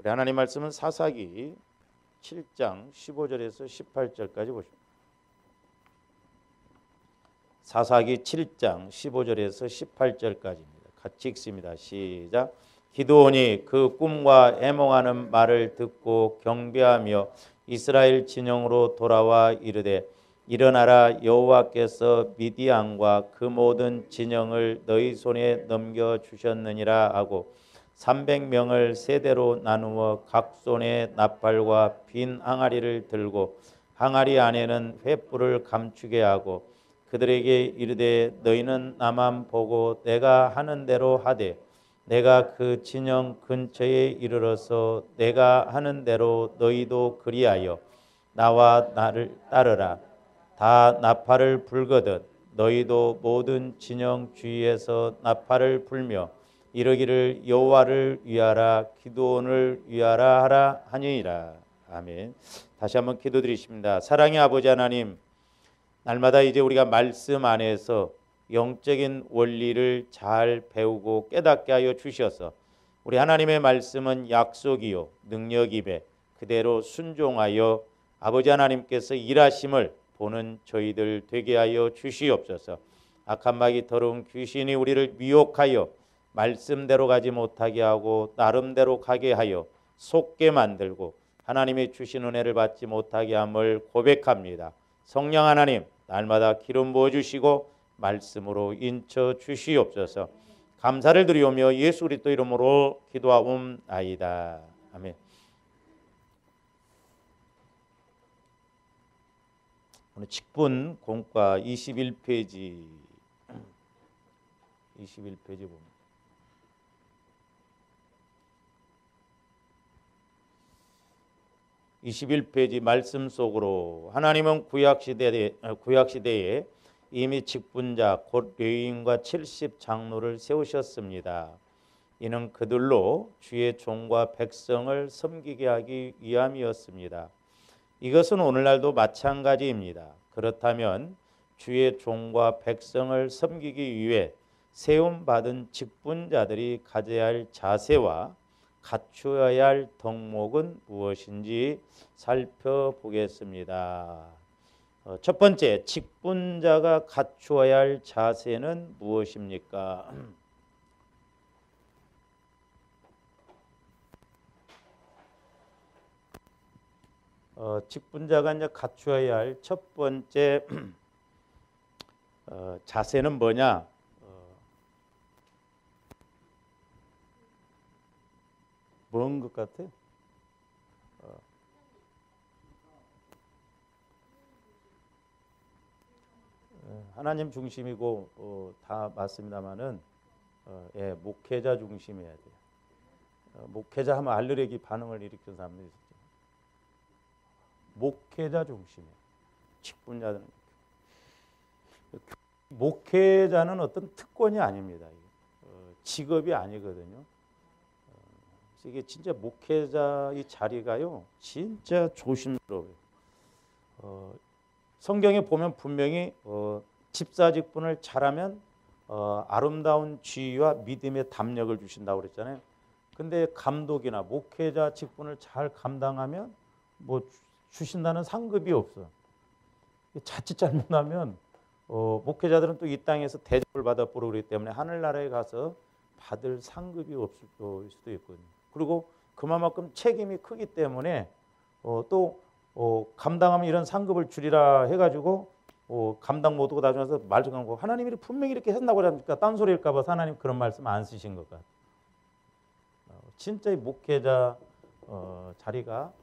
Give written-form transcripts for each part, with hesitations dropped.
우리 하나님 말씀은 사사기 7장 15절에서 18절까지 보십시오. 사사기 7장 15절에서 18절까지입니다. 같이 읽습니다. 시작. 기드온이 그 꿈과 애몽하는 말을 듣고 경배하며 이스라엘 진영으로 돌아와 이르되 일어나라, 여호와께서 미디안과 그 모든 진영을 너희 손에 넘겨 주셨느니라 하고 300명을 세대로 나누어 각 손에 나팔과 빈 항아리를 들고 항아리 안에는 횃불을 감추게 하고 그들에게 이르되 너희는 나만 보고 내가 하는 대로 하되 내가 그 진영 근처에 이르러서 내가 하는 대로 너희도 그리하여 나와 나를 따르라. 다 나팔을 불거든 너희도 모든 진영 주위에서 나팔을 불며 이르기를 여호와를 위하라, 기드온을 위하라 하라 하니라. 아멘. 다시 한번 기도드리십니다. 사랑의 아버지 하나님, 날마다 이제 우리가 말씀 안에서 영적인 원리를 잘 배우고 깨닫게 하여 주셔서 우리 하나님의 말씀은 약속이요 능력이매 그대로 순종하여 아버지 하나님께서 일하심을 보는 저희들 되게 하여 주시옵소서. 악한 마귀 더러운 귀신이 우리를 미혹하여 말씀대로 가지 못하게 하고 나름대로 가게 하여 속게 만들고 하나님의 주신 은혜를 받지 못하게 함을 고백합니다. 성령 하나님, 날마다 기름 부어주시고 말씀으로 인쳐 주시옵소서. 감사를 드리오며 예수 그리스도 이름으로 기도하옵나이다. 아멘. 오늘 직분 공과 21페이지 봅니다. 21페이지 말씀 속으로 하나님은 구약시대에 이미 직분자 곧 레위인과 70 장로를 세우셨습니다. 이는 그들로 주의 종과 백성을 섬기게 하기 위함이었습니다. 이것은 오늘날도 마찬가지입니다. 그렇다면 주의 종과 백성을 섬기기 위해 세움받은 직분자들이 가져야 할 자세와 갖추어야 할 덕목은 무엇인지 살펴보겠습니다. 첫 번째, 직분자가 갖추어야 할 자세는 무엇입니까? 직분자가 이제 갖추어야 할 첫 번째 자세는 뭐냐? 뭔 것 같아요? 하나님 중심이고 다 맞습니다만은 목회자 중심이어야 돼요. 목회자 하면 알르레기 반응을 일으키는 사람들이 있죠. 목회자 중심이에요. 직분자들은 목회자는 어떤 특권이 아닙니다. 직업이 아니거든요. 이게 진짜 목회자 이 자리가요, 진짜 조심스러워요. 성경에 보면 분명히 집사 직분을 잘하면 아름다운 지위와 믿음의 담력을 주신다고 그랬잖아요. 근데 감독이나 목회자 직분을 잘 감당하면 뭐 주신다는 상급이 없어. 자칫 잘못하면 목회자들은 또 이 땅에서 대접을 받아 부르기 때문에 하늘나라에 가서 받을 상급이 없을 수도 있거든요. 그리고 그만큼 책임이 크기 때문에 또 감당하면 이런 상급을 주리라 해가지고 감당 못하고 나중에 말씀하는 거 하나님이 분명히 이렇게 한다고 하니까 딴소리일까 봐 하나님 그런 말씀 안 쓰신 것 같아요. 진짜 이 목회자 자리가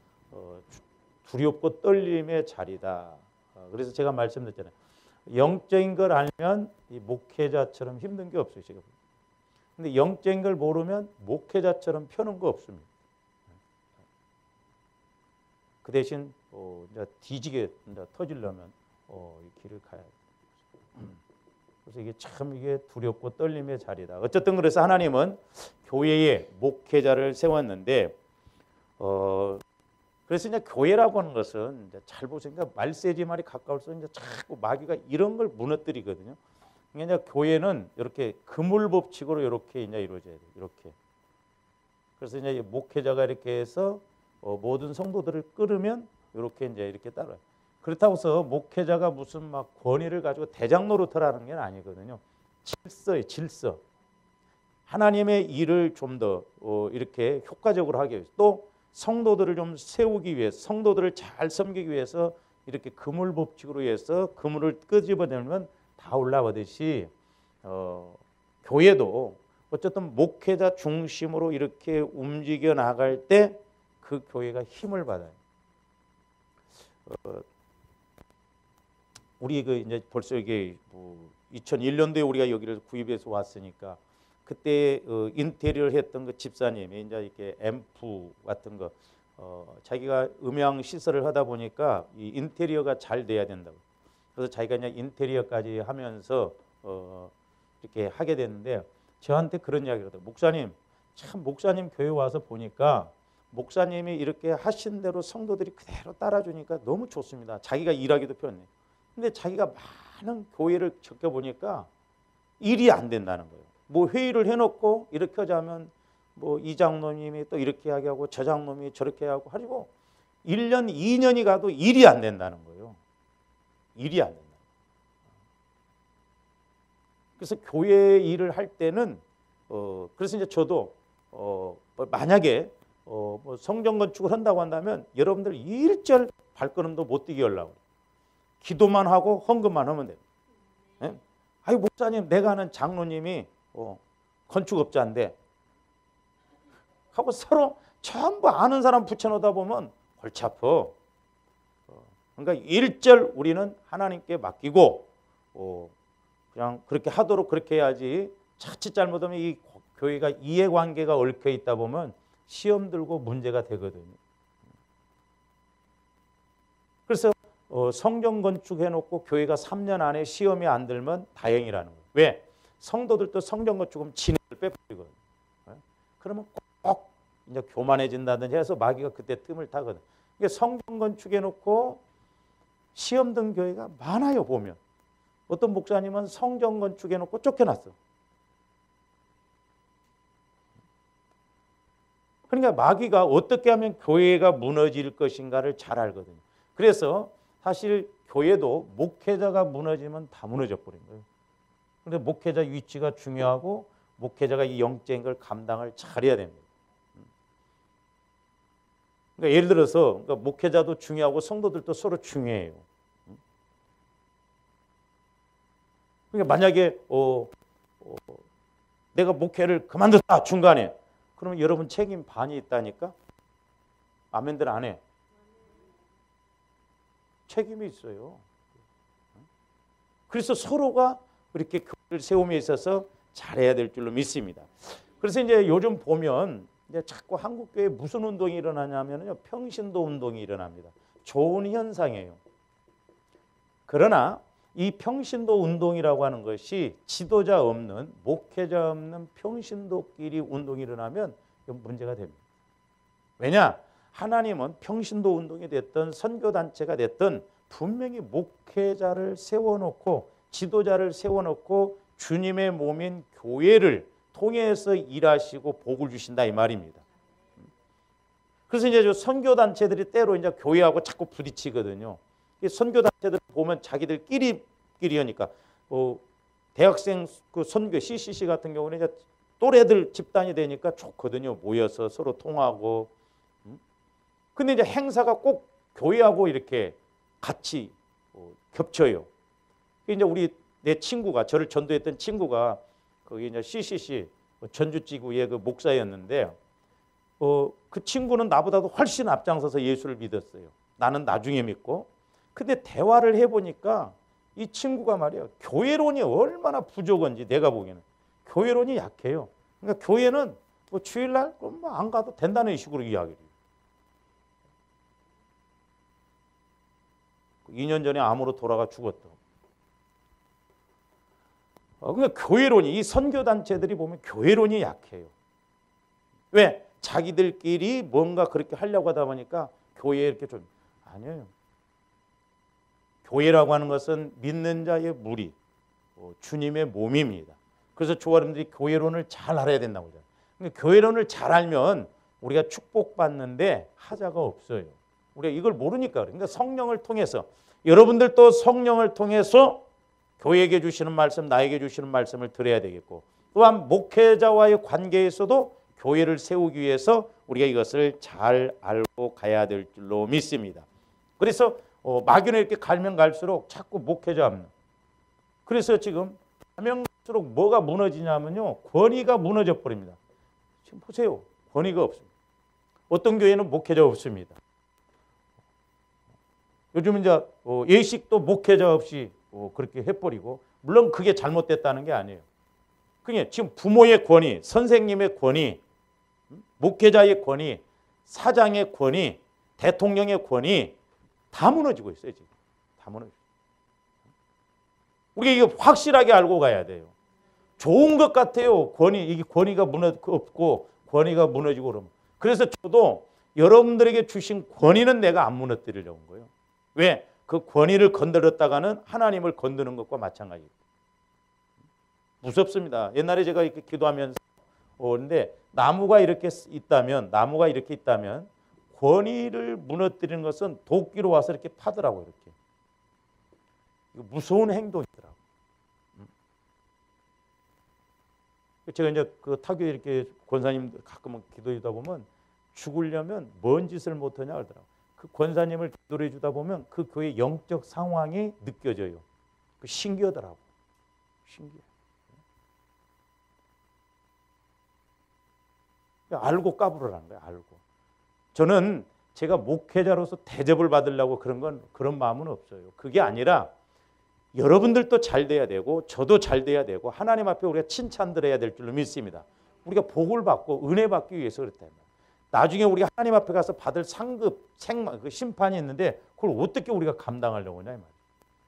두렵고 떨림의 자리다. 그래서 제가 말씀드렸잖아요. 영적인 걸 알면 이 목회자처럼 힘든 게 없어요. 제가. 근데 영적인 걸 모르면 목회자처럼 펴는 거 없습니다. 그 대신 이제 뒤지게 이제 터지려면 이 길을 가야 돼요. 그래서 이게 두렵고 떨림의 자리다. 어쨌든 그래서 하나님은 교회에 목회자를 세웠는데 그래서 이제 교회라고 하는 것은 이제 잘 보시니까 말세지 말이 가까울수록 이제 자꾸 마귀가 이런 걸 무너뜨리거든요. 그러니까 이제 교회는 이렇게 그물 법칙으로 이렇게 이제 이루어져야 돼요. 이렇게 그래서 이제 목회자가 이렇게 해서 모든 성도들을 끌으면 이렇게 이제 이렇게 따라요. 그렇다고 해서 목회자가 무슨 막 권위를 가지고 대장 노릇하라는 게 아니거든요. 질서예요, 질서. 하나님의 일을 좀 더 이렇게 효과적으로 하기 위해서, 또 성도들을 좀 세우기 위해서, 성도들을 잘 섬기기 위해서 이렇게 그물 법칙으로 해서 그물을 끄집어내면 다 올라가듯이 교회도 어쨌든 목회자 중심으로 이렇게 움직여 나갈 때 그 교회가 힘을 받아요. 우리 그 이제 벌써 이게 2001년도에 우리가 여기를 구입해서 왔으니까 그때 인테리어를 했던 그 집사님이 이제 이렇게 앰프 같은 거 자기가 음향 시설을 하다 보니까 이 인테리어가 잘 돼야 된다고. 그래서 자기가 이제 인테리어까지 하면서 이렇게 하게 됐는데 저한테 그런 이야기를 하더라고요. 목사님, 참 목사님 교회 와서 보니까 목사님이 이렇게 하신 대로 성도들이 그대로 따라주니까 너무 좋습니다. 자기가 일하기도 편해. 근데 자기가 많은 교회를 겪어보니까 일이 안 된다는 거예요. 뭐 회의를 해놓고 이렇게 하자면 뭐 이 장로님이 또 이렇게 하고 저 장로님이 저렇게 하고 하고 1년, 2년이 가도 일이 안 된다는 거예요. 일이 안 된다. 그래서 교회 일을 할 때는 그래서 이제 저도 만약에 뭐 성전 건축을 한다고 한다면 여러분들 일절 발걸음도 못 뛰게 하려고 기도만 하고 헌금만 하면 돼요. 예? 아이 목사님, 내가 아는 장로님이 건축업자인데 하고 서로 전부 아는 사람 붙여놓다 보면 골치 아파. 그러니까 일절 우리는 하나님께 맡기고 그냥 그렇게 하도록 그렇게 해야지. 자칫 잘못하면 이 교회가 이해관계가 얽혀 있다 보면 시험 들고 문제가 되거든요. 그래서 성전 건축해놓고 교회가 3년 안에 시험이 안 들면 다행이라는 거예요. 왜? 성도들도 성전 건축은 진액을 빼버리거든요. 그러면 꼭 이제 교만해진다든지 해서 마귀가 그때 틈을 타거든요. 그러니까 성전 건축해놓고 시험 든 교회가 많아요. 보면 어떤 목사님은 성전 건축해놓고 쫓겨났어. 그러니까 마귀가 어떻게 하면 교회가 무너질 것인가를 잘 알거든요. 그래서 사실 교회도 목회자가 무너지면 다 무너져 버린 거예요. 그런데 목회자 위치가 중요하고 목회자가 이 영적인 걸 감당을 잘해야 됩니다. 그러니까 예를 들어서 목회자도 중요하고 성도들도 서로 중요해요. 그러니까 만약에 내가 목회를 그만뒀다 중간에, 그러면 여러분 책임 반이 있다니까? 아멘들 안 해. 책임이 있어요. 그래서 서로가 그렇게 교회를 세움에 있어서 잘해야 될 줄로 믿습니다. 그래서 이제 요즘 보면 이제 자꾸 한국 교회에 무슨 운동이 일어나냐면요, 평신도 운동이 일어납니다. 좋은 현상이에요. 그러나 이 평신도 운동이라고 하는 것이 지도자 없는, 목회자 없는 평신도끼리 운동이 일어나면 문제가 됩니다. 왜냐? 하나님은 평신도 운동이 됐든 선교단체가 됐든 분명히 목회자를 세워놓고 지도자를 세워놓고 주님의 몸인 교회를 통해서 일하시고 복을 주신다 이 말입니다. 그래서 이제 선교단체들이 때로 이제 교회하고 자꾸 부딪히거든요. 선교단체들 보면 자기들끼리 하니까 대학생 그 선교 CCC 같은 경우는 이제 또래들 집단이 되니까 좋거든요. 모여서 서로 통하고. 근데 이제 행사가 꼭 교회하고 이렇게 같이 겹쳐요. 이제 내 친구가, 저를 전도했던 친구가 거기 이제 CCC 전주지구의 그 목사였는데 그 친구는 나보다도 훨씬 앞장서서 예수를 믿었어요. 나는 나중에 믿고. 근데 대화를 해보니까 이 친구가 말이야, 교회론이 얼마나 부족한지 내가 보기에는 교회론이 약해요. 그러니까 교회는 뭐 주일날 뭐 안 가도 된다는 식으로 이야기를 해요. 2년 전에 암으로 돌아가 죽었다. 그러니까 교회론이, 이 선교단체들이 보면 교회론이 약해요. 왜? 자기들끼리 뭔가 그렇게 하려고 하다 보니까 교회에 이렇게 좀, 아니에요. 교회라고 하는 것은 믿는 자의 무리, 주님의 몸입니다. 그래서 조아님들이 교회론을 잘 알아야 된다고 하잖아요. 그러니까 교회론을 잘 알면 우리가 축복받는데 하자가 없어요. 우리가 이걸 모르니까. 그러니까 성령을 통해서 여러분들도 성령을 통해서 교회에게 주시는 말씀, 나에게 주시는 말씀을 들어야 되겠고, 또한 목회자와의 관계에서도 교회를 세우기 위해서 우리가 이것을 잘 알고 가야 될 줄로 믿습니다. 그래서 막연히 이렇게 갈면 갈수록 자꾸 목회자 합니다. 그래서 지금 가면 갈수록 뭐가 무너지냐면요, 권위가 무너져 버립니다. 지금 보세요, 권위가 없습니다. 어떤 교회는 목회자 없습니다. 요즘 이제 예식도 목회자 없이 그렇게 해버리고, 물론 그게 잘못됐다는 게 아니에요. 그게 지금 부모의 권위, 선생님의 권위, 목회자의 권위, 사장의 권위, 대통령의 권위 다 무너지고 있어요. 지금 다 무너지고. 우리가 이거 확실하게 알고 가야 돼요. 좋은 것 같아요. 이게 권위가 없고 권위가 무너지고 그러면. 그래서 저도 여러분들에게 주신 권위는 내가 안 무너뜨리려고 한 거예요. 왜? 그 권위를 건드렸다가는 하나님을 건드는 것과 마찬가지예요. 무섭습니다. 옛날에 제가 이렇게 기도하면서 근데 나무가 이렇게 있다면 권위를 무너뜨리는 것은 도끼로 와서 이렇게 파더라고요. 이렇게. 이거 무서운 행동이더라고요. 제가 이제 그 타교에 이렇게 권사님 가끔 기도하다 보면 죽으려면 뭔 짓을 못하냐 그러더라고요. 그 권사님을 기도해 주다 보면 그 교회 영적 상황이 느껴져요. 그 신기하더라고요. 신기해. 알고 까불으라는 거예요. 알고. 저는 제가 목회자로서 대접을 받으려고 그런 마음은 없어요. 그게 아니라 여러분들도 잘 돼야 되고 저도 잘 돼야 되고 하나님 앞에 우리가 칭찬드려야 될 줄로 믿습니다. 우리가 복을 받고 은혜 받기 위해서 그랬다. 나중에 우리가 하나님 앞에 가서 받을 상급, 그 심판이 있는데 그걸 어떻게 우리가 감당하려고 하냐 이 말이에요.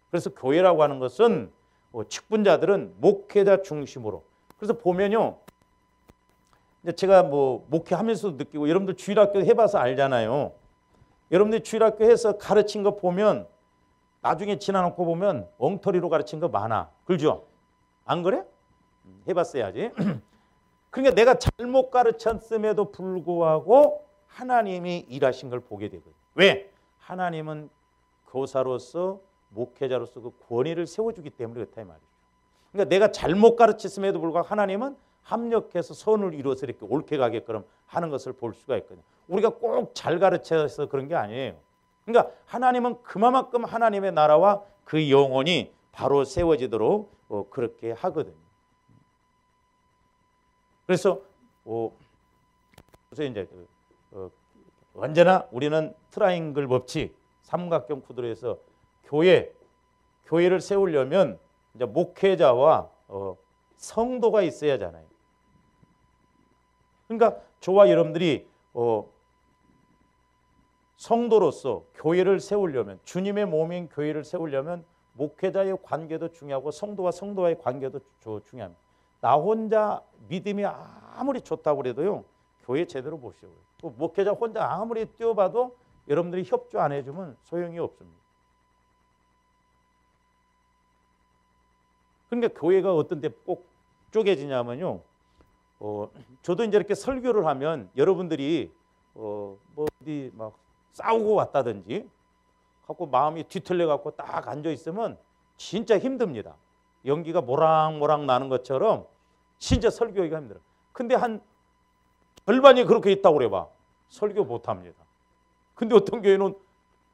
그래서 교회라고 하는 것은 직분자들은 목회자 중심으로. 그래서 보면요. 제가 목회하면서도 느끼고 여러분들 주일학교 해봐서 알잖아요. 여러분들 주일학교 해서 가르친 거 보면 나중에 지나놓고 보면 엉터리로 가르친 거 많아. 그렇죠? 안 그래? 해봤어야지. 그러니까 내가 잘못 가르쳤음에도 불구하고 하나님이 일하신 걸 보게 되거든요. 왜? 하나님은 교사로서 목회자로서 그 권위를 세워주기 때문에 그렇다 이 말이죠. 그러니까 내가 잘못 가르쳤음에도 불구하고 하나님은 합력해서 선을 이루어서 이렇게 옳게 가게끔 하는 것을 볼 수가 있거든요. 우리가 꼭 잘 가르쳐서 그런 게 아니에요. 그러니까 하나님은 그만큼 하나님의 나라와 그 영혼이 바로 세워지도록 그렇게 하거든요. 그래서 이제 언제나 우리는 트라이앵글 법칙, 삼각형 구도에서 교회를 세우려면 이제 목회자와 성도가 있어야 하잖아요. 그러니까 저와 여러분들이 성도로서 교회를 세우려면, 주님의 몸인 교회를 세우려면 목회자의 관계도 중요하고 성도와 성도와의 관계도 중요합니다. 나 혼자 믿음이 아무리 좋다고 그래도요, 교회 제대로 못 세워요. 목회자 혼자 아무리 뛰어봐도 여러분들이 협조 안 해주면 소용이 없습니다. 그러니까 교회가 어떤 데 꼭 쪼개지냐면요, 저도 이제 이렇게 설교를 하면 여러분들이 어디 막 싸우고 왔다든지 갖고 마음이 뒤틀려 갖고 딱 앉아 있으면 진짜 힘듭니다. 연기가 모락모락 나는 것처럼 진짜 설교하기가 힘들어. 근데 한 절반이 그렇게 있다고 그래봐. 설교 못합니다. 근데 어떤 교회는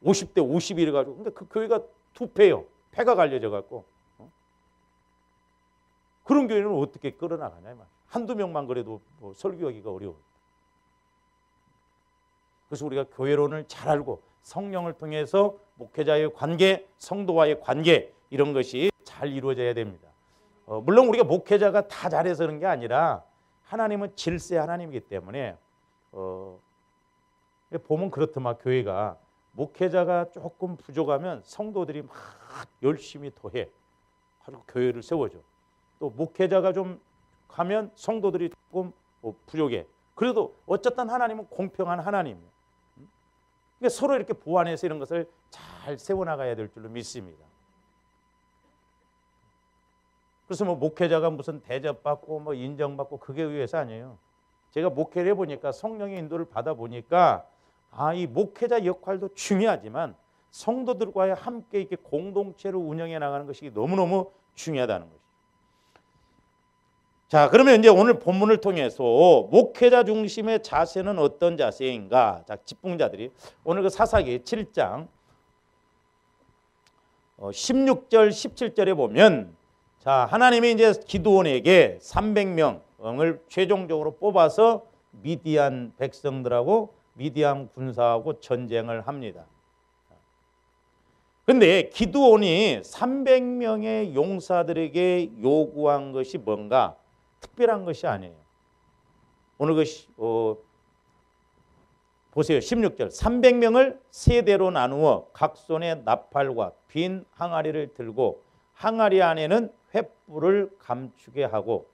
50대 50 이래가지고, 근데 그 교회가 투패요. 폐가 갈려져 갖고. 그런 교회는 어떻게 끌어나가냐 이 말. 한두 명만 그래도 설교하기가 어려워. 그래서 우리가 교회론을 잘 알고 성령을 통해서 목회자의 관계, 성도와의 관계 이런 것이 잘 이루어져야 됩니다. 물론 우리가 목회자가 다 잘해서 그런 게 아니라 하나님은 질세 하나님이기 때문에 보면 그렇더만 교회가 목회자가 조금 부족하면 성도들이 막 열심히 더해 가지고 교회를 세워줘. 또 목회자가 좀 가면 성도들이 조금 부족해. 그래도 어쨌든 하나님은 공평한 하나님이에요. 그러니까 서로 이렇게 보완해서 이런 것을 잘 세워나가야 될 줄로 믿습니다. 그래서 목회자가 무슨 대접받고 인정받고 그게 위해서 아니에요. 제가 목회를 해보니까 성령의 인도를 받아보니까 이 목회자 역할도 중요하지만 성도들과의 함께 이렇게 공동체를 운영해 나가는 것이 너무너무 중요하다는 것이죠. 자, 그러면 이제 오늘 본문을 통해서 목회자 중심의 자세는 어떤 자세인가? 자, 집봉자들이 오늘 그 사사기 7장 16절 17절에 보면 자, 하나님이 이제 기드온에게 300명을 최종적으로 뽑아서 미디안 백성들하고 미디안 군사하고 전쟁을 합니다. 근데 기드온이 300명의 용사들에게 요구한 것이 뭔가 특별한 것이 아니에요. 오늘 보세요. 16절 300명을 세 대로 나누어 각 손에 나팔과 빈 항아리를 들고 항아리 안에는 횃불을 감추게 하고,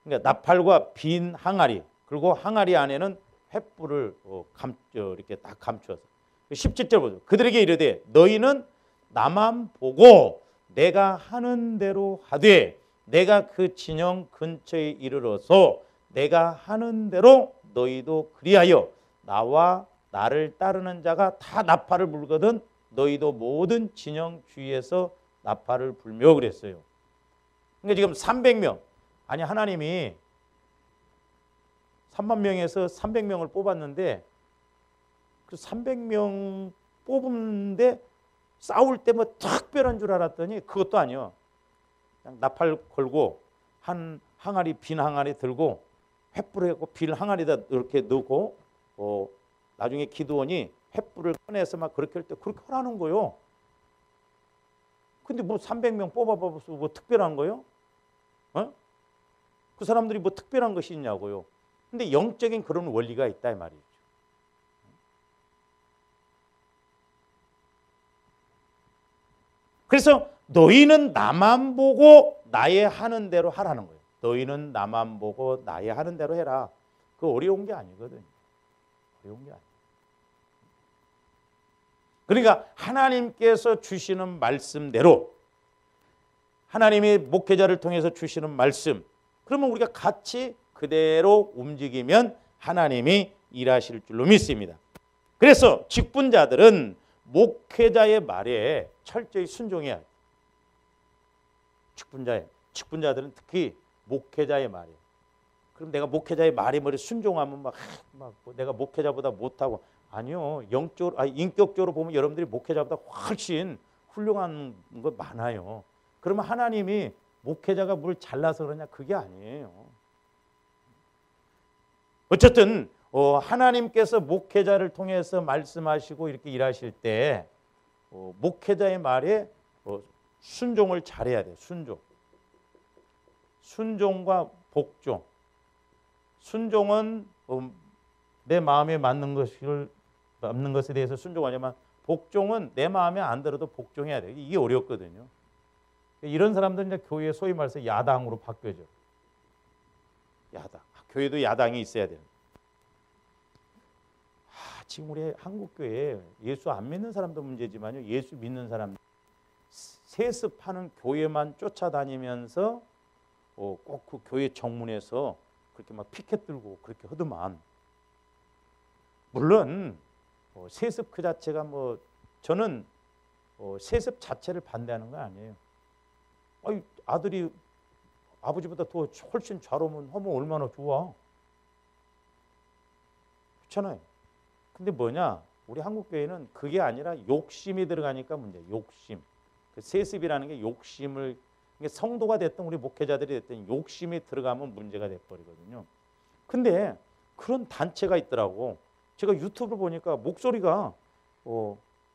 그러니까 나팔과 빈 항아리 그리고 항아리 안에는 횃불을 이렇게 딱 감추어서 17절 보세요. 그들에게 이르되 너희는 나만 보고 내가 하는 대로 하되 내가 그 진영 근처에 이르러서 내가 하는 대로 너희도 그리하여 나와 나를 따르는 자가 다 나팔을 불거든 너희도 모든 진영 주위에서 나팔을 불며 그랬어요. 그러니까 지금 300명 아니 하나님이 3만 명에서 300명을 뽑았는데 그 300명 뽑는데 싸울 때 뭐 특별한 줄 알았더니 그것도 아니요. 그냥 나팔 걸고 한 항아리 빈 항아리 들고 횃불을 해고 빈 항아리에다 이렇게 넣고 나중에 기드온이 횃불을 꺼내서 막 그렇게 할 때 그렇게 하라는 거요. 근데 뭐 300명 뽑아봐서 뭐 특별한 거요? 그 사람들이 뭐 특별한 것이 있냐고요. 근데 영적인 그런 원리가 있다 이 말이죠. 그래서 너희는 나만 보고 나의 하는 대로 하라는 거예요. 너희는 나만 보고 나의 하는 대로 해라. 그거 어려운 게 아니거든요. 어려운 게 아니에요. 그러니까 하나님께서 주시는 말씀대로 하나님이 목회자를 통해서 주시는 말씀, 그러면 우리가 같이 그대로 움직이면 하나님이 일하실 줄로 믿습니다. 그래서 직분자들은 목회자의 말에 철저히 순종해야 해요. 직분자들은 특히 목회자의 말이에요. 그럼 내가 목회자의 말에 순종하면 막 내가 목회자보다 못하고 아니요. 인격적으로 보면 여러분들이 목회자보다 훨씬 훌륭한 거 많아요. 그러면 하나님이 목회자가 뭘 잘나서 그러냐 그게 아니에요. 어쨌든 하나님께서 목회자를 통해서 말씀하시고 이렇게 일하실 때 목회자의 말에 순종을 잘해야 돼요. 순종과 복종. 순종은 내 마음에 맞는 것에 대해서 순종하지만 복종은 내 마음에 안 들어도 복종해야 돼요. 이게 어렵거든요. 이런 사람들은 이제 교회에 소위 말해서 야당으로 바뀌어져. 야당. 교회도 야당이 있어야 돼요. 지금 우리 한국 교회에 예수 안 믿는 사람도 문제지만요. 예수 믿는 사람 세습하는 교회만 쫓아다니면서 꼭 그 교회 정문에서 그렇게 막 피켓 들고 그렇게 하더만. 물론 세습 그 자체가 저는 세습 자체를 반대하는 건 아니에요. 아들이 아버지보다 더 훨씬 잘 하면 얼마나 좋아. 그렇잖아요. 근데 우리 한국 교회는 그게 아니라 욕심이 들어가니까 문제예요. 욕심. 그 세습이라는 게 욕심을, 성도가 됐든 우리 목회자들이 됐든 욕심이 들어가면 문제가 돼버리거든요. 근데 그런 단체가 있더라고. 제가 유튜브를 보니까 목소리가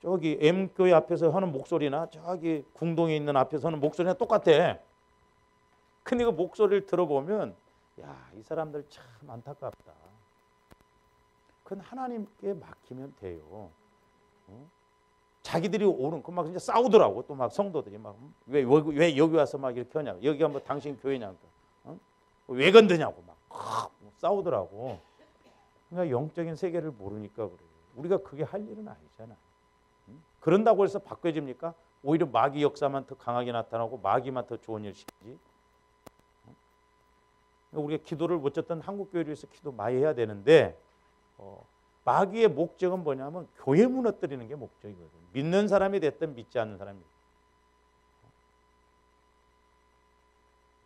저기 M교회 앞에서 하는 목소리나 저기 궁동에 있는 앞에서 하는 목소리랑 똑같아. 근데 그 목소리를 들어보면 이 사람들 참 안타깝다. 그건 하나님께 맡기면 돼요. 자기들이 옳은 막 진짜 싸우더라고. 또 막 성도들이 왜 여기 와서 막 이렇게 하냐고. 여기가 당신 교회냐고. 왜 건드냐고 막 싸우더라고. 그러니까 영적인 세계를 모르니까 그래요. 우리가 그게 할 일은 아니잖아. 그런다고 해서 바꿔집니까? 오히려 마귀 역사만 더 강하게 나타나고 마귀만 더 좋은 일 시키지. 우리가 기도를 어쨌든 한국 교회를 위해서 기도 많이 해야 되는데 마귀의 목적은 뭐냐면 교회 무너뜨리는 게 목적이거든요. 믿는 사람이 됐든 믿지 않는 사람이 됐든.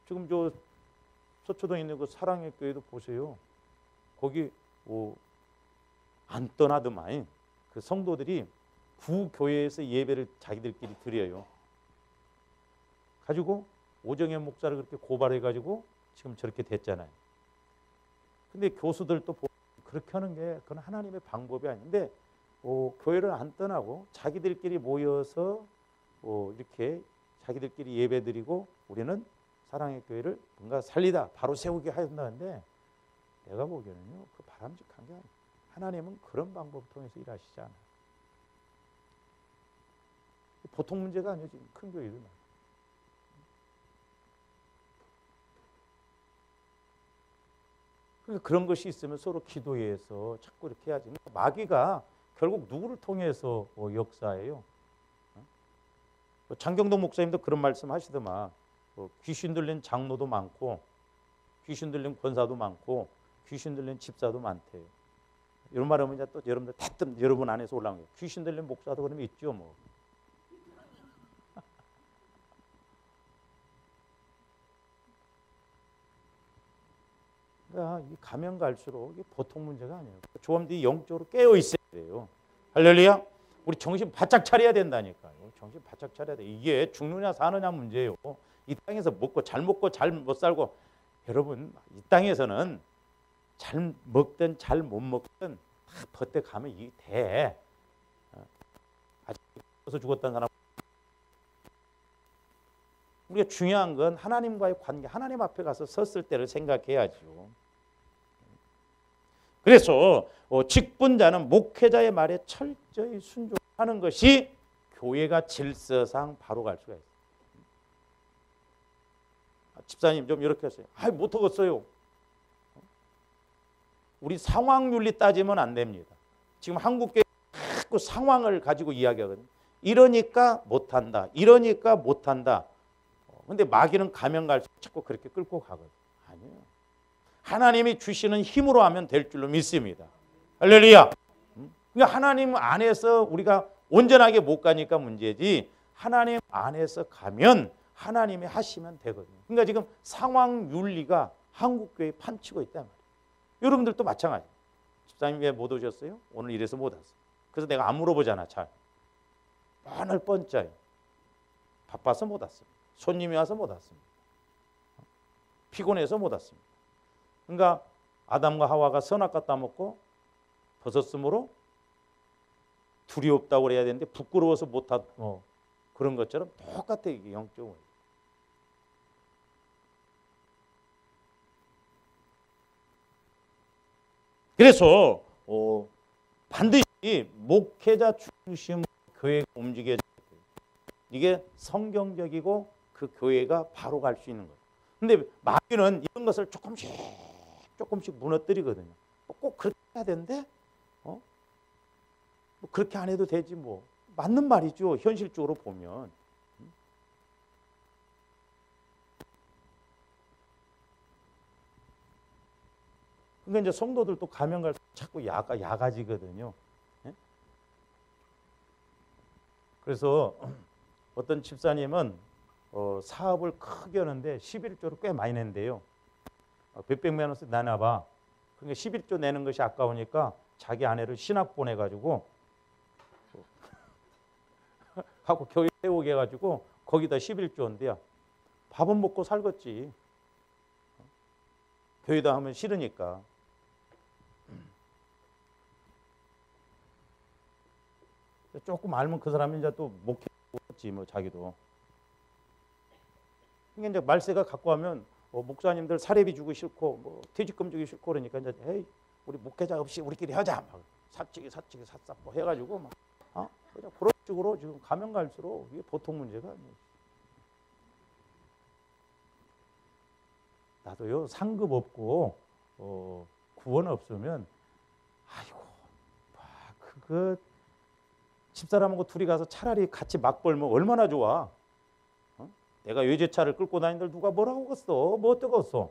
지금 저 서초동에 있는 그 사랑의 교회도 보세요. 거기 안 떠나더만 그 성도들이 구교회에서 예배를 자기들끼리 드려요. 가지고 오정현 목사를 그렇게 고발해가지고 지금 저렇게 됐잖아요. 근데 교수들도 그렇게 하는 게 그건 하나님의 방법이 아닌데 교회를 안 떠나고 자기들끼리 모여서 이렇게 자기들끼리 예배드리고 우리는 사랑의 교회를 뭔가 살리다 바로 세우게 하였다는데 내가 보기에는요 그 바람직한 게 아니에요. 하나님은 그런 방법을 통해서 일하시지 않아요. 보통 문제가 아니에요. 지금 큰 교회도. 그러니까 그런 것이 있으면 서로 기도해서 자꾸 이렇게 해야지. 마귀가 결국 누구를 통해서 역사해요. 장경동 목사님도 그런 말씀 하시더만 귀신 들린 장로도 많고 귀신 들린 권사도 많고 귀신 들린 집사도 많대요. 이런 말하면 이제 또 여러분들 대뜸 여러분 안에서 올라온 거예요. 귀신 들린 목사도 그러면 있죠 뭐. 그러니까 이 가면 갈수록 이게 보통 문제가 아니에요. 조금더 영적으로 깨어 있어야 돼요. 할렐루야. 우리 정신 바짝 차려야 된다니까요. 정신 바짝 차려야 돼. 이게 죽느냐 사느냐 문제예요. 이 땅에서 먹고 잘 못 살고 여러분 이 땅에서는 잘 먹든 잘 못 먹든 다 버텨 가면 이게 돼. 아직 죽었다는 사람. 우리가 중요한 건 하나님과의 관계, 하나님 앞에 가서 섰을 때를 생각해야죠. 그래서 직분자는 목회자의 말에 철저히 순종하는 것이 교회가 질서상 바로 갈 수가 있어요. 집사님 좀 이렇게 했어요. 못하겠어요. 우리 상황윤리 따지면 안 됩니다. 지금 한국교회 자꾸 상황을 가지고 이야기하거든요. 이러니까 못한다. 이러니까 못한다. 근데 마귀는 가면 갈수록 자꾸 그렇게 끌고 가거든요. 아니에요. 하나님이 주시는 힘으로 하면 될 줄로 믿습니다. 할렐루야. 그러니까 하나님 안에서 우리가 온전하게 못 가니까 문제지 하나님 안에서 가면 하나님이 하시면 되거든요. 그러니까 지금 상황 윤리가 한국교회에 판치고 있단 말이에요. 여러분들도 마찬가지. 집사님 왜 못 오셨어요? 오늘 이래서 못 왔어요. 그래서 내가 안 물어보잖아. 잘. 뻔할 뻔짜요. 바빠서 못 왔습니다. 손님이 와서 못 왔습니다. 피곤해서 못 왔습니다. 그러니까 아담과 하와가 선악과 따먹고 벗었으므로 두려웠다고 그래야 되는데 부끄러워서 못한 그런 것처럼 똑같아 이게 영적으로. 그래서 반드시 목회자 중심으로 교회가 움직여야 돼요. 이게 성경적이고 그 교회가 바로 갈 수 있는 거예요. 근데 마귀는 이런 것을 조금씩 무너뜨리거든요. 꼭 그렇게 해야 되는데 뭐 그렇게 안 해도 되지 뭐. 맞는 말이죠. 현실적으로 보면. 그러니까 이제 성도들도 가면 갈수록 자꾸 야가지거든요. 예? 그래서 어떤 집사님은 사업을 크게 하는데 11조를 꽤 많이 낸대요. 몇백만 원씩 내놔봐. 그러니까 11조 내는 것이 아까우니까 자기 아내를 신학 보내가지고 하고 교회 세우게 해가지고 거기다 11조인데요. 밥은 먹고 살겠지. 교회다 하면 싫으니까. 조금 알면 그 사람이 이제 또 목회했지 뭐 자기도. 그러니까 이제 말세가 갖고 하면 목사님들 사례비 주고 싫고 뭐 퇴직금 주기 싫고 그러니까 이제 에이 우리 목회자 없이 우리끼리 하자 막 사치기 샀사고 해가지고 막 그냥 그런 식으로 지금 가면 갈수록 이게 보통 문제가 아니에요. 나도요 상급 없고 구원 없으면 아이고 그거 집사람하고 둘이 가서 차라리 같이 막 벌면 얼마나 좋아. 내가 외제차를 끌고 다니는데 누가 뭐라고 하겠어. 뭐 어떡겠어.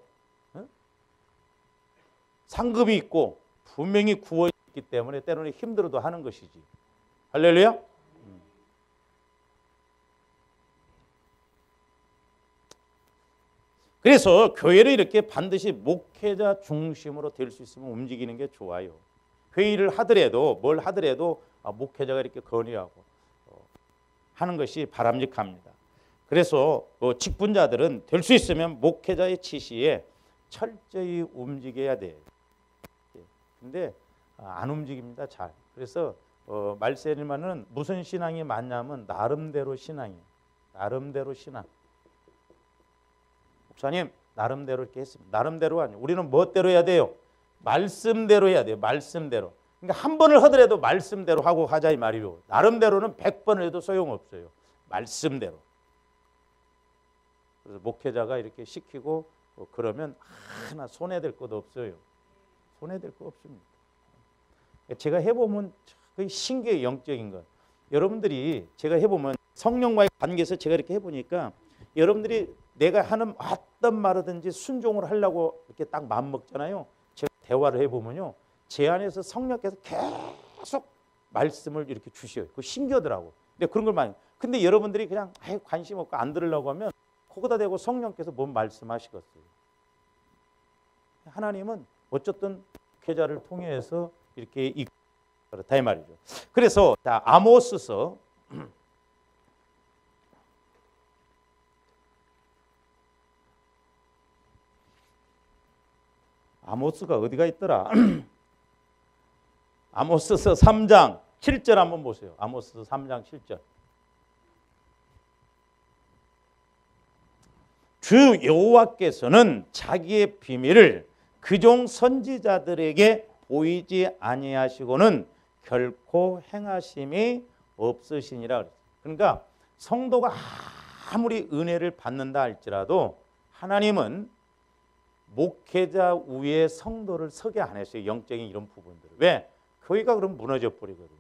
상급이 있고 분명히 구원이 있기 때문에 때로는 힘들어도 하는 것이지. 할렐루야. 그래서 교회를 이렇게 반드시 목회자 중심으로 될 수 있으면 움직이는 게 좋아요. 회의를 하더라도 뭘 하더라도 목회자가 이렇게 건의하고 하는 것이 바람직합니다. 그래서 직분자들은 될 수 있으면 목회자의 지시에 철저히 움직여야 돼요. 근데 안 움직입니다. 잘. 그래서 말세리만은 무슨 신앙이 맞냐면 나름대로 신앙이에요. 나름대로 신앙. 목사님 나름대로 이렇게 했습니다. 나름대로 아니에요. 우리는 멋대로 해야 돼요. 말씀대로 해야 돼요. 말씀대로. 그러니까 한 번을 하더라도 말씀대로 하고 가자 이 말이요. 나름대로는 100번을 해도 소용없어요. 말씀대로. 그래서 목회자가 이렇게 시키고 그러면 하나 손해될 것도 없어요. 손해될 거 없습니다. 제가 해보면 신기해 영적인 것. 여러분들이 제가 해보면 성령과의 관계에서 제가 이렇게 해보니까 여러분들이 내가 하는 어떤 말이든지 순종을 하려고 이렇게 딱 마음 먹잖아요. 제가 대화를 해보면요. 제 안에서 성령께서 계속 말씀을 이렇게 주셔요. 그거 신기하더라고. 근데 그런 걸 많이. 근데 여러분들이 그냥 관심 없고 안 들으려고 하면 거기다 대고 성령께서 뭔 말씀하시겠어요. 하나님은 어쨌든 목회자를 통해서 이렇게 그렇다 이 말이죠. 그래서 자 아모스서 아모스가 어디가 있더라? 아모스서 3장 7절 한번 보세요. 아모스서 3장 7절. 주 여호와께서는 자기의 비밀을 그종 선지자들에게 보이지 아니하시고는 결코 행하심이 없으시니라. 그러니까 성도가 아무리 은혜를 받는다 할지라도 하나님은 목회자 위에 성도를 서게 안 했어요. 영적인 이런 부분들을. 왜? 교회가 그럼 무너져 버리거든요.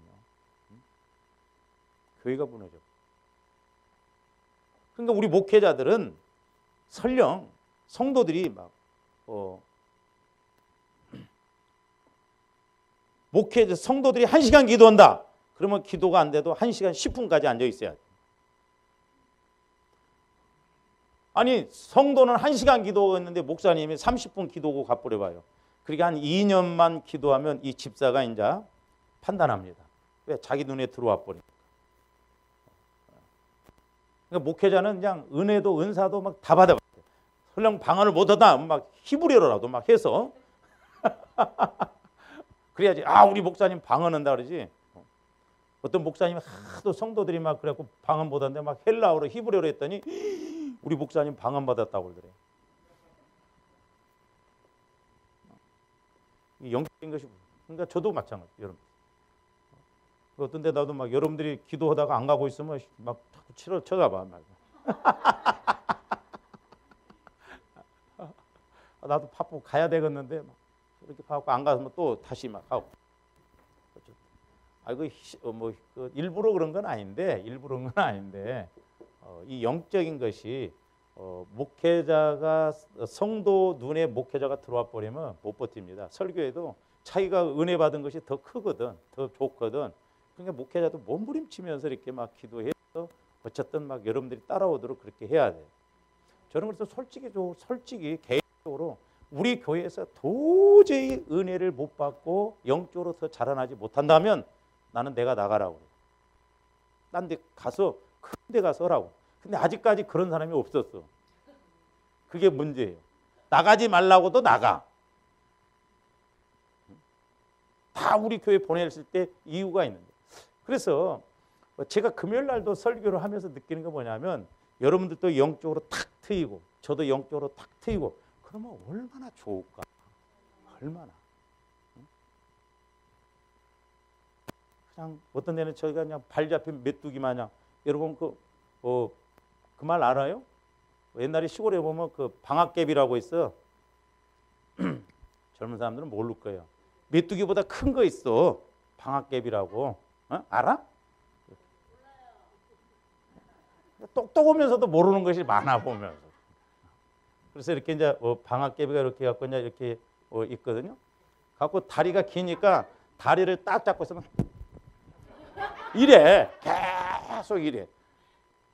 교회가 무너져. 그러니까 우리 목회자들은 설령 성도들이 막 목회자 성도들이 1시간 기도한다. 그러면 기도가 안 돼도 1시간 10분까지 앉아 있어야 돼. 아니 성도는 1시간 기도했는데 목사님이 30분 기도하고 가버려 봐요. 그러니까 한 2년만 기도하면 이 집사가 이제 판단합니다. 왜? 자기 눈에 들어와 버리니까. 그러니까 목회자는 그냥 은혜도 은사도 막 다 받아봐요. 설령 방언을 못하다 막 히브리어라도 막 해서 그래야지. 우리 목사님 방언한다 그러지. 어떤 목사님이 하도 성도들이 막 그래갖고 방언 못하는데 막 헬라어로 히브리어로 했더니 우리 목사님 방언 받았다고 그러더래. 영적인 것이. 그러니까 저도 마찬가지. 여러분. 어떤 데 나도 막 여러분들이 기도하다가 안 가고 있으면 막 자꾸 쳐다봐. 나도 바쁘고 가야 되겠는데 막 이렇게 바쁘고 안 가서 또 다시 막 하고. 일부러 그런 건 아닌데 이 영적인 것이 목회자가 성도 눈에 목회자가 들어와 버리면 못 버팁니다. 설교에도 자기가 은혜 받은 것이 더 크거든, 더 좋거든. 그러니까 목회자도 몸부림치면서 이렇게 막 기도해서 어쨌든 막 여러분들이 따라오도록 그렇게 해야 돼. 저는 그래서 솔직히 개인적으로 우리 교회에서 도저히 은혜를 못 받고 영적으로 더 자라나지 못한다면 나는 내가 나가라고. 딴 데 가서 큰 데 가서 하라고. 근데 아직까지 그런 사람이 없었어. 그게 문제예요. 나가지 말라고도 나가. 다 우리 교회 보냈을 때 이유가 있는데. 그래서 제가 금요일 날도 설교를 하면서 느끼는 게 뭐냐면 여러분들도 영적으로 탁 트이고 저도 영적으로 탁 트이고 그러면 얼마나 좋을까. 얼마나. 그냥 어떤 데는 저희가 그냥 발 잡힌 메뚜기 마냥. 여러분 그 말 알아요? 옛날에 시골에 보면 그 방앗개비라고 있어. 젊은 사람들은 모를 거예요. 메뚜기보다 큰 거 있어. 방앗개비라고. 알아? 똑똑하면서도 모르는 것이 많아 보면서. 그래서 이렇게 이제 방앗개비가 이렇게 갖고 이제 이렇게 있거든요. 갖고 다리가 기니까 다리를 딱 잡고 있으면 이래. 계속 이래.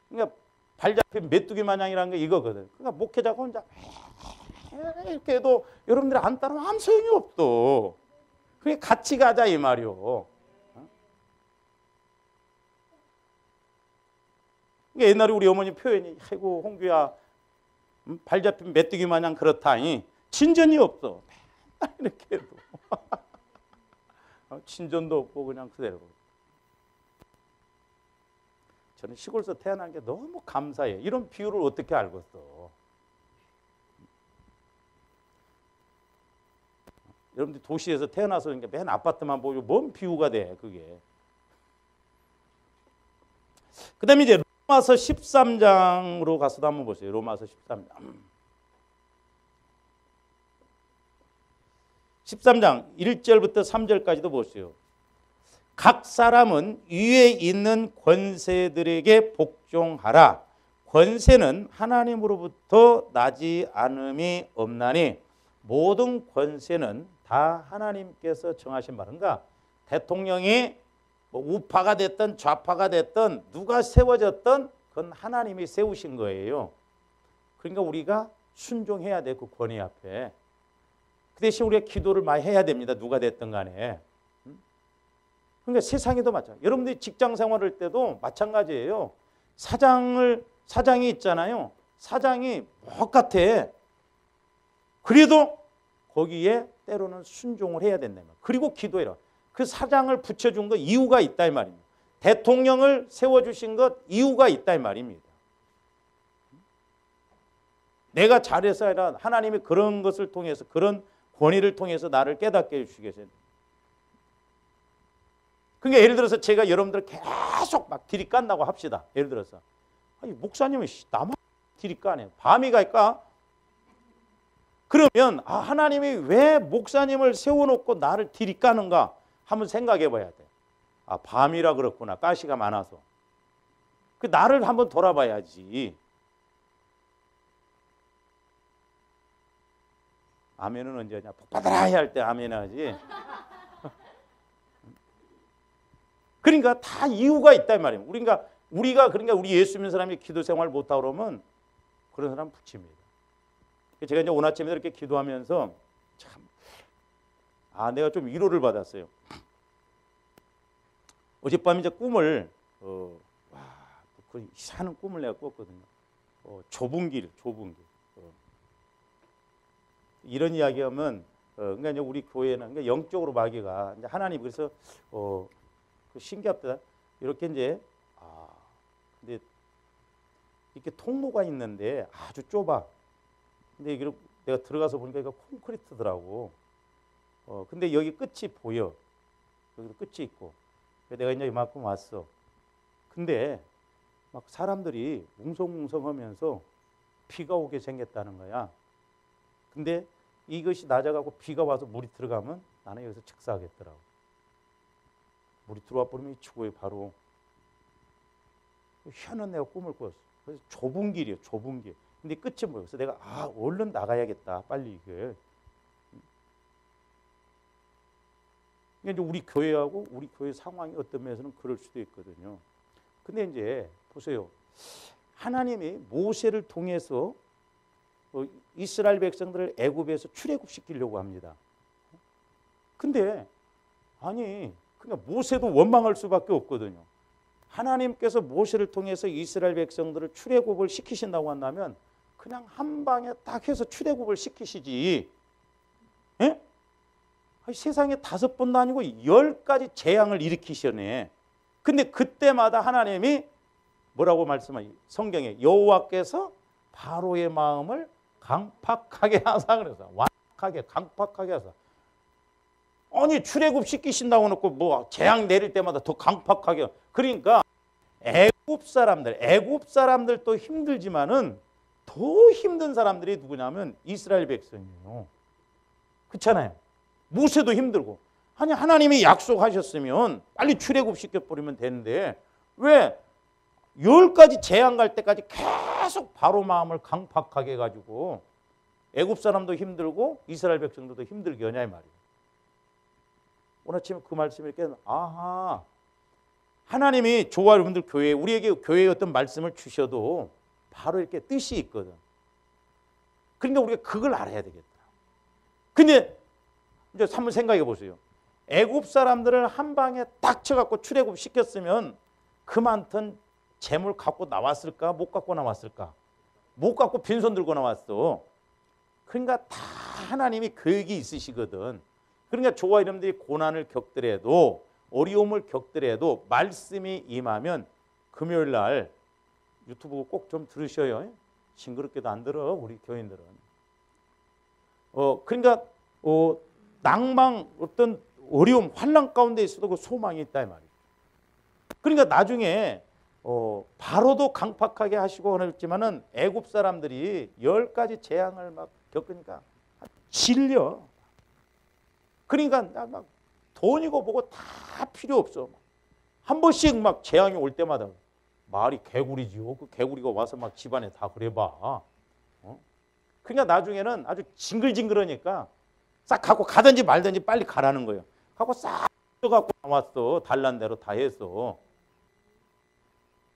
그러니까 발 잡힌 메뚜기 마냥이라는 게 이거거든. 그러니까 목회자가 혼자 이렇게 해도 여러분들이 안 따르면 아무 소용이 없어. 그게 같이 가자 이 말이요. 그러니까 옛날에 우리 어머니 표현이 아이고 홍규야 발 잡힌 메뚜기 마냥 그렇다니 진전이 없어. 이렇게 해도 진전도 없고 그냥 그대로. 저는 시골에서 태어난 게 너무 감사해요. 이런 비유를 어떻게 알겠어. 여러분들 도시에서 태어나서 그러니까 맨 아파트만 보고 뭔 비유가 돼 그게. 그 다음에 이제 로마서 13장으로 가서도 한번 보세요. 로마서 13장. 13장 1절부터 3절까지도 보세요. 각 사람은 위에 있는 권세들에게 복종하라. 권세는 하나님으로부터 나지 않음이 없나니 모든 권세는 다 하나님께서 정하신 말인가. 대통령이 뭐 우파가 됐든 좌파가 됐든 누가 세워졌든 그건 하나님이 세우신 거예요. 그러니까 우리가 순종해야 돼. 그 권위 앞에. 그 대신 우리가 기도를 많이 해야 됩니다. 누가 됐든 간에. 그러니까 세상에도 마찬가지. 여러분들이 직장 생활할 때도 마찬가지예요. 사장이 있잖아요. 사장이 똑같아. 그래도 거기에 때로는 순종을 해야 된다. 그리고 기도해라. 그 사장을 붙여준 거 이유가 있다 이 말입니다. 대통령을 세워주신 것 이유가 있다 이 말입니다. 내가 잘해서 아니라 하나님이 그런 것을 통해서 그런 권위를 통해서 나를 깨닫게 해주시겠어요. 그러니까 예를 들어서 제가 여러분들 계속 막 들이깐다고 합시다. 예를 들어서 아니 목사님은 나만 들이까네. 밤이 갈까? 그러면 하나님이 왜 목사님을 세워놓고 나를 들이까는가 한번 생각해 봐야 돼. 밤이라 그렇구나. 가시가 많아서. 그 나를 한번 돌아봐야지. 아멘은 언제 하냐? 복 받아라 할 때 아멘 하지. 그러니까 다 이유가 있다 이 말이에요. 우리가 그러니까 우리 예수 믿는 사람이 기도 생활 못하고 그러면 그런 사람 붙입니다. 제가 이제 오늘 아침에 이렇게 기도하면서 참 내가 좀 위로를 받았어요. 어젯밤에 이제 꿈을 그 이상한 꿈을 내가 꿨거든요. 좁은 길. 이런 이야기하면 그러니까 이제 우리 교회는 그러니까 영적으로 마귀가 이제 하나님 그래서 그 신기하다. 이렇게 이제 근데 이렇게 통로가 있는데 아주 좁아. 근데 이게 내가 들어가서 보니까 이거 콘크리트더라고. 근데 여기 끝이 보여. 여기도 끝이 있고. 내가 이제 이만큼 왔어. 근데 막 사람들이 웅성웅성하면서 비가 오게 생겼다는 거야. 근데 이것이 낮아가고 비가 와서 물이 들어가면 나는 여기서 즉사하겠더라고. 물이 들어와 버리면 죽어요 바로. 희한한 내가 꿈을 꿨어. 그래서 좁은 길이에요. 좁은 길. 근데 끝이 뭐예요? 그래서 내가 얼른 나가야겠다. 빨리 이걸. 그러니까 이제 우리 교회하고 우리 교회 상황이 어떤 면에서는 그럴 수도 있거든요. 근데 이제 보세요. 하나님이 모세를 통해서 이스라엘 백성들을 애굽에서 출애굽시키려고 합니다. 근데 그러니까 모세도 원망할 수밖에 없거든요. 하나님께서 모세를 통해서 이스라엘 백성들을 출애굽을 시키신다고 한다면 그냥 한 방에 딱 해서 출애굽을 시키시지. 예? 세상에 5번도 아니고 10가지 재앙을 일으키시네. 근데 그때마다 하나님이 뭐라고 말씀하시? 성경에 여호와께서 바로의 마음을 강팍하게 하사 그래서 완악하게 강팍하게 하사. 아니 출애굽 시키신다고 놓고 뭐 재앙 내릴 때마다 더 강팍하게. 그러니까 애굽 사람들도 힘들지만은 더 힘든 사람들이 누구냐면 이스라엘 백성이에요. 그렇잖아요. 모세도 힘들고. 아니 하나님이 약속하셨으면 빨리 출애굽 시켜버리면 되는데 왜 10가지 재앙 갈 때까지 계속 바로 마음을 강팍하게 해가지고 애굽 사람도 힘들고 이스라엘 백성들도 힘들게 하냐 이 말이에요. 오늘 아침에 그 말씀을 이렇게 아하, 하나님이 저와 여러분들 교회에 우리에게 교회의 어떤 말씀을 주셔도 바로 이렇게 뜻이 있거든. 그러니까 우리가 그걸 알아야 되겠다. 근데 이제 한번 생각해 보세요. 애굽 사람들을 한 방에 딱 쳐갖고 출애굽 시켰으면 그 많던 재물 갖고 나왔을까? 못 갖고 나왔을까? 못 갖고 빈손 들고 나왔어. 그러니까 다 하나님이 계획이 있으시거든. 그러니까 저와 여러분들이 고난을 겪더라도 어려움을 겪더라도 말씀이 임하면 금요일 날 유튜브 꼭 좀 들으셔요. 징그럽게도 안 들어 우리 교인들은. 그러니까 낭망 어떤 어려움 환난 가운데 있어도 그 소망이 있다 이 말이에요. 그러니까 나중에 바로도 강팍하게 하시고 그랬지만은 애굽 사람들이 10가지 재앙을 막 겪으니까 질려. 그러니까 막 돈이고 뭐고 다 필요 없어. 한 번씩 막 재앙이 올 때마다 말이 개구리지요. 그 개구리가 와서 막 집안에 다 그래봐. 그러니까 나중에는 아주 징글징글하니까 싹 갖고 가든지 말든지 빨리 가라는 거예요. 갖고 싹 갖고 나왔어. 달란 대로 다 했어.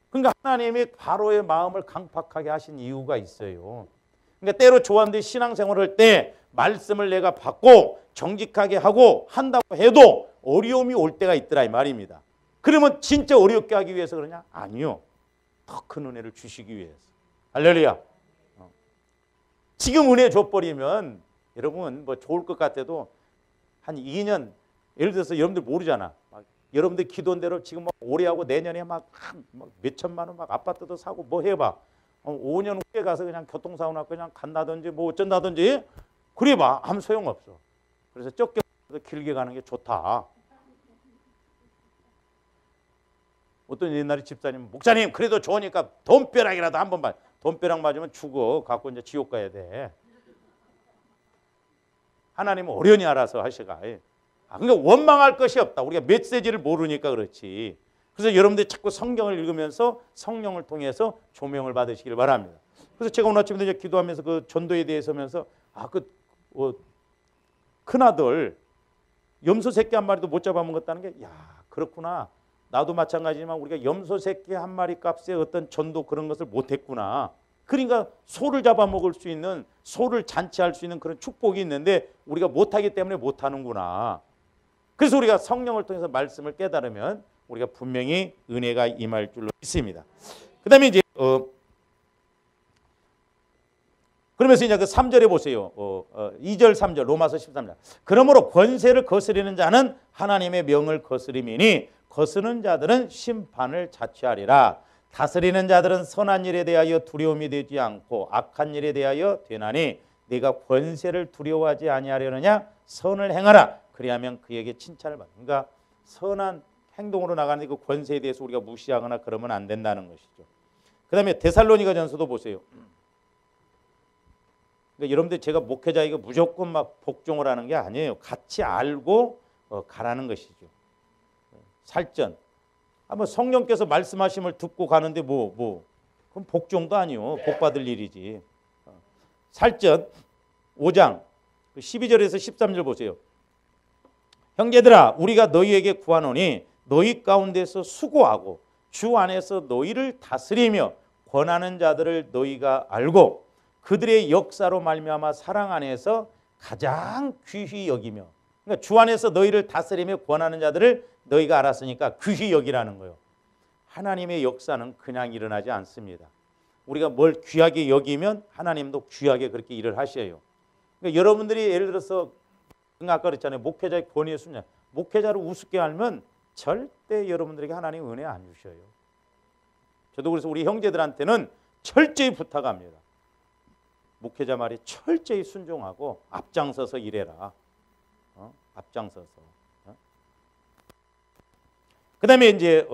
그러니까 하나님이 바로의 마음을 강팍하게 하신 이유가 있어요. 그러니까 때로 조한들이 신앙생활을 할 때 말씀을 내가 받고 정직하게 하고 한다고 해도 어려움이 올 때가 있더라 이 말입니다. 그러면 진짜 어렵게 하기 위해서 그러냐? 아니요. 더 큰 은혜를 주시기 위해서. 할렐루야. 지금 은혜 줘버리면 여러분 뭐 좋을 것 같아도 한 2년 예를 들어서 여러분들 모르잖아. 막 여러분들 기도한 대로 지금 막 올해하고 내년에 막 몇천만 원 막 아파트도 사고 뭐 해봐. 5년 후에 가서 그냥 교통사고 나고 그냥 간다든지 뭐 어쩐다든지 그래봐. 아무 소용없어. 그래서 쫓겨서 길게 가는 게 좋다. 어떤 옛날에 집사님, 목사님 그래도 좋으니까 돈벼락이라도 한 번 봐. 돈벼락 맞으면 죽어. 갖고 이제 지옥 가야 돼. 하나님은 어련히 알아서 하셔가. 그러니까 원망할 것이 없다. 우리가 메시지를 모르니까 그렇지. 그래서 여러분들이 자꾸 성경을 읽으면서 성령을 통해서 조명을 받으시길 바랍니다. 그래서 제가 오늘 아침에 이제 기도하면서 그 전도에 대해서 하면서 큰아들 염소 새끼 한 마리도 못 잡아먹었다는 게 그렇구나. 나도 마찬가지지만 우리가 염소 새끼 한 마리 값에 어떤 전도 그런 것을 못했구나. 그러니까 소를 잡아먹을 수 있는 소를 잔치할 수 있는 그런 축복이 있는데 우리가 못하기 때문에 못하는구나. 그래서 우리가 성령을 통해서 말씀을 깨달으면 우리가 분명히 은혜가 임할 줄로 믿습니다. 그 다음에 이제 그러면서 이제 그 3절에 보세요. 2절 3절 로마서 13절. 그러므로 권세를 거스리는 자는 하나님의 명을 거스림이니 거스는 자들은 심판을 자취하리라. 다스리는 자들은 선한 일에 대하여 두려움이 되지 않고 악한 일에 대하여 되나니 네가 권세를 두려워하지 아니하려느냐. 선을 행하라. 그리하면 그에게 칭찬을 받는다. 그러니까 선한 행동으로 나가는 그 권세에 대해서 우리가 무시하거나 그러면 안 된다는 것이죠. 그 다음에 데살로니가 전서도 보세요. 그러니까 여러분들 제가 목회자에게 무조건 막 복종을 하는 게 아니에요. 같이 알고 가라는 것이죠. 살전. 뭐 성령께서 말씀하심을 듣고 가는데 그럼 복종도 아니요. 복 받을 일이지. 살전 5장 12절에서 13절 보세요. 형제들아 우리가 너희에게 구하노니 너희 가운데서 수고하고 주 안에서 너희를 다스리며 권하는 자들을 너희가 알고 그들의 역사로 말미암아 사랑 안에서 가장 귀히 여기며 그러니까 주 안에서 너희를 다스리며 권하는 자들을 너희가 알았으니까 귀히 여기라는 거예요. 하나님의 역사는 그냥 일어나지 않습니다. 우리가 뭘 귀하게 여기면 하나님도 귀하게 그렇게 일을 하셔요. 그러니까 여러분들이 예를 들어서 아까 그랬잖아요. 목회자의 권위의 순간 목회자를 우습게 알면 절대 여러분들에게 하나님 은혜 안 주셔요. 저도 그래서 우리 형제들한테는 철저히 부탁합니다. 목회자 말에 철저히 순종하고 앞장서서 일해라. 앞장서서. 그 다음에 이제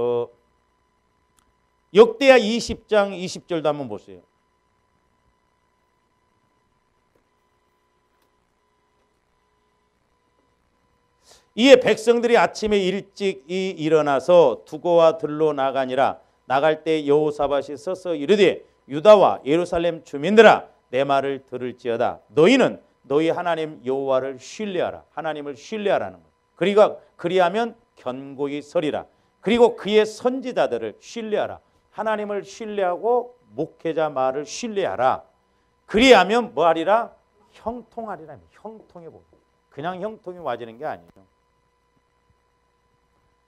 역대하 20장 20절도 한번 보세요. 이에 백성들이 아침에 일찍이 일어나서 두고와 들로 나가니라. 나갈 때 여호사밧이 서서 이르되 유다와 예루살렘 주민들아 내 말을 들을지어다. 너희는 너희 하나님 여호와를 신뢰하라. 하나님을 신뢰하라는 거예요. 그리하면 견고히 서리라. 그리고 그의 선지자들을 신뢰하라. 하나님을 신뢰하고 목회자 말을 신뢰하라. 그리하면 뭐하리라? 형통하리라. 형통해 보고. 그냥 형통이 와지는 게 아니에요.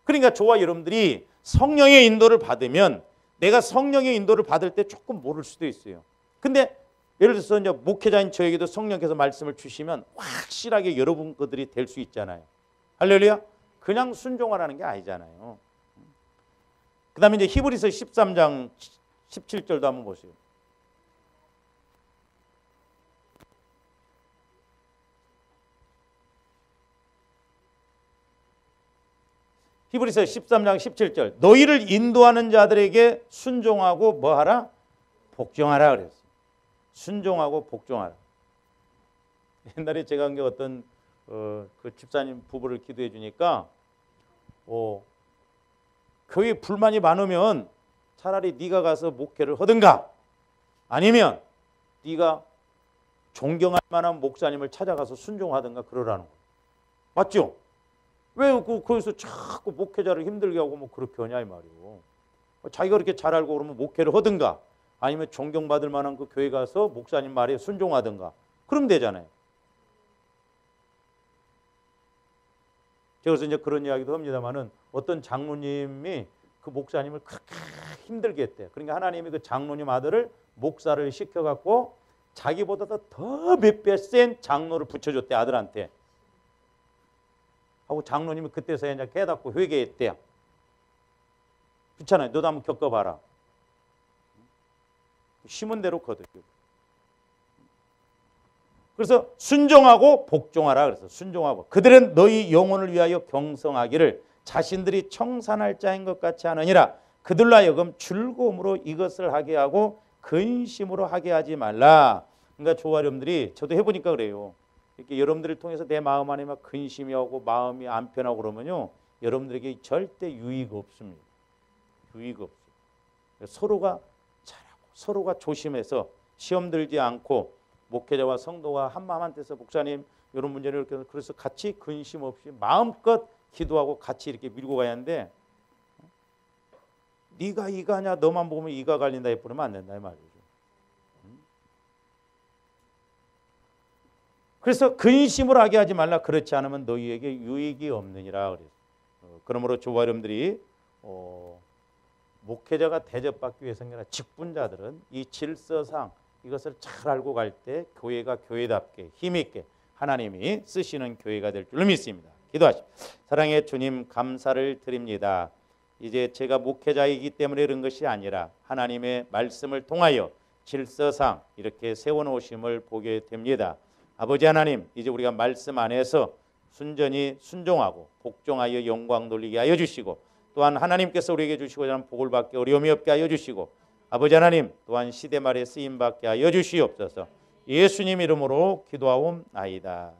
그러니까 저와 여러분들이 성령의 인도를 받으면, 내가 성령의 인도를 받을 때 조금 모를 수도 있어요. 근데 예를 들어서 이제 목회자인 저에게도 성령께서 말씀을 주시면 확실하게 여러분 것들이 될 수 있잖아요. 할렐루야. 그냥 순종하라는 게 아니잖아요. 그 다음에 이제 히브리서 13장 17절도 한번 보세요. 히브리서 13장 17절. 너희를 인도하는 자들에게 순종하고 뭐하라? 복종하라 그랬어요. 순종하고 복종하라. 옛날에 제가 한 게 어떤 그 집사님 부부를 기도해 주니까 교회 불만이 많으면 차라리 네가 가서 목회를 하든가 아니면 네가 존경할 만한 목사님을 찾아가서 순종하든가 그러라는 거예요. 맞죠? 왜 거기서 자꾸 목회자를 힘들게 하고 뭐 그렇게 하냐 이 말이에요. 자기가 그렇게 잘 알고 그러면 목회를 하든가 아니면 존경받을 만한 그 교회 가서 목사님 말에 순종하든가 그러면 되잖아요. 제가 그래서 이제 그런 이야기도 합니다만은 어떤 장로님이 그 목사님을 그렇게 힘들게 했대요. 그러니까 하나님이 그 장로님 아들을 목사를 시켜갖고 자기보다도 더 몇 배 센 장로를 붙여줬대, 아들한테. 하고 장로님이 그때서야 이제 깨닫고 회개했대요. 그렇잖아요. 너도 한번 겪어봐라. 심은 대로 거둬요. 그래서 순종하고 복종하라 그래서 순종하고 그들은 너희 영혼을 위하여 경성하기를 자신들이 청산할 자인 것 같이 하느니라. 그들로 하여금 즐거움으로 이것을 하게 하고 근심으로 하게 하지 말라. 그러니까 저와 여러분들이 저도 해보니까 그래요. 이렇게 여러분들을 통해서 내 마음 안에 막 근심이 오고 마음이 안 편하고 그러면요, 여러분들에게 절대 유익 없습니다. 유익 없어요. 서로가 잘하고 서로가 조심해서 시험 들지 않고 목회자와 성도가 한 마음 한 뜻에서 목사님 이런 문제를 이렇게 그래서 같이 근심 없이 마음껏 기도하고 같이 이렇게 밀고 가야 하는데 네가 이가냐 너만 보면 이가 갈린다 해버리면 안 된다 이 말이죠. 그래서 근심을 하게 하지 말라. 그렇지 않으면 너희에게 유익이 없느니라 그랬어요. 그러므로 저와 여러분들이 목회자가 대접받기 위해서가 아니라 직분자들은 이 질서상 이것을 잘 알고 갈 때 교회가 교회답게 힘있게 하나님이 쓰시는 교회가 될 줄로 믿습니다. 기도하십시오. 사랑의 주님 감사를 드립니다. 이제 제가 목회자이기 때문에 그런 것이 아니라 하나님의 말씀을 통하여 질서상 이렇게 세워놓으심을 보게 됩니다. 아버지 하나님, 이제 우리가 말씀 안에서 순전히 순종하고 복종하여 영광 돌리게 하여 주시고 또한 하나님께서 우리에게 주시고자 하는 복을 받게 어려움이 없게 하여 주시고 아버지 하나님 또한 시대 말에 쓰임받게 하여 주시옵소서. 예수님 이름으로 기도하옵나이다.